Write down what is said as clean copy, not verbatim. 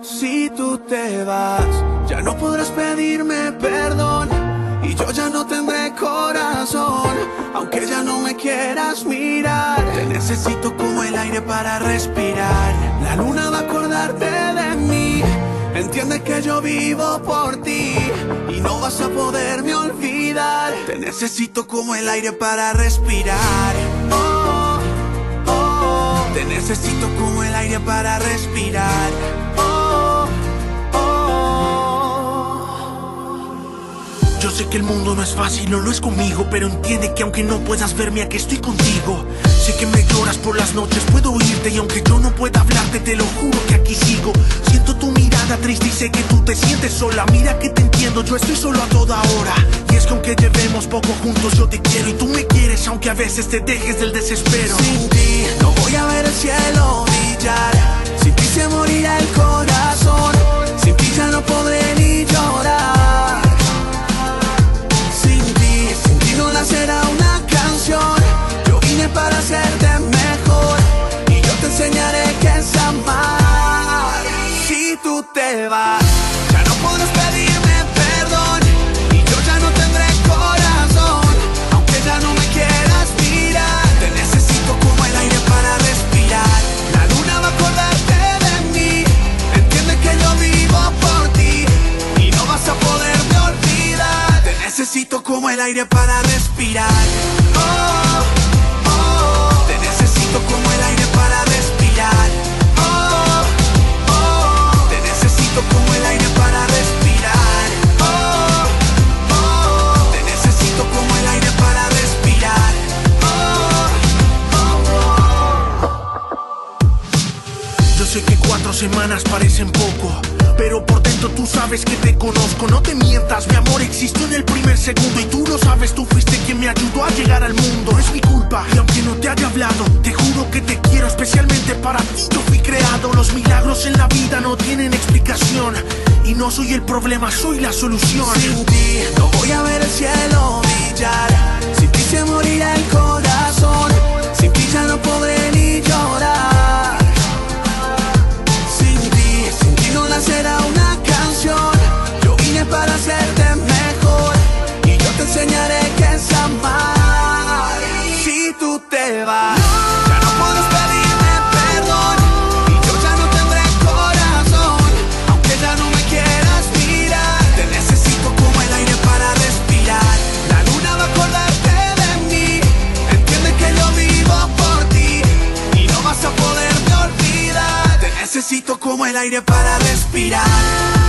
Si tú te vas, ya no podrás pedirme perdón y yo ya no tendré corazón, aunque ya no me quieras mirar. Te necesito como el aire para respirar. La luna va a acordarte de mí. Entiende que yo vivo por ti y no vas a poderme olvidar. Te necesito como el aire para respirar. Oh, oh. Te necesito como el aire para respirar. Oh, oh. Yo sé que el mundo no es fácil, no lo es conmigo, pero entiende que aunque no puedas verme, aquí estoy contigo. Sé que me lloras por las noches, puedo oírte, y aunque yo no pueda hablarte, te lo juro que aquí sigo. Siento tu mirada triste y sé que tú te sientes sola. Mira que te entiendo, yo estoy solo a toda hora. Y es que aunque llevemos poco juntos, yo te quiero y tú me quieres, aunque a veces te dejes del desespero. Sin ti no voy a ver el cielo brillar. Sin ti se morirá el corazón. Sin ti ya no podré ni llorar. Sin ti no nacerá una canción. Yo vine para hacerte mejor y yo te enseñaré qué es amar. Si tú te vas, ya no podrás pedirme perdón y yo ya no tendré corazón, aunque ya no me quieras mirar. Te necesito como el aire para respirar. La luna va a acordarte de mí. Entiende que yo vivo por ti y no vas a poderme olvidar. Te necesito como el aire para respirar. Oh, oh. Te necesito como el aire para respirar. Oh, oh. Te necesito como el aire para respirar. Oh, oh. Te necesito como el aire para respirar. Oh, oh, oh. Yo sé que 4 semanas parecen poco, pero por dentro tú sabes que te conozco. No te mientas, mi amor existió en el primer segundo y tú lo sabes, tú fuiste quien me ayudó a llegar al mundo. Es mi culpa y aunque no te haya hablado, te juro que te quiero especialmente para ti. Yo fui creado, los milagros en la vida no tienen explicación y no soy el problema, soy la solución. Sin ti no voy a ver el cielo brillar. Sin ti se morirá el corazón. Sin ti ya no podré ni llorar. Sin ti no nacerá una canción. Yo vine para hacerte mejor y yo te enseñaré qué es amar. Si tú te vas, ya no podrás pedirme perdón y yo ya no tendré corazón, aunque ya no me quieras mirar. Te necesito como el aire para respirar. La luna va a acordarte de mí. Entiende que yo vivo por ti y no vas a poderme olvidar. Te necesito como el aire para respirar.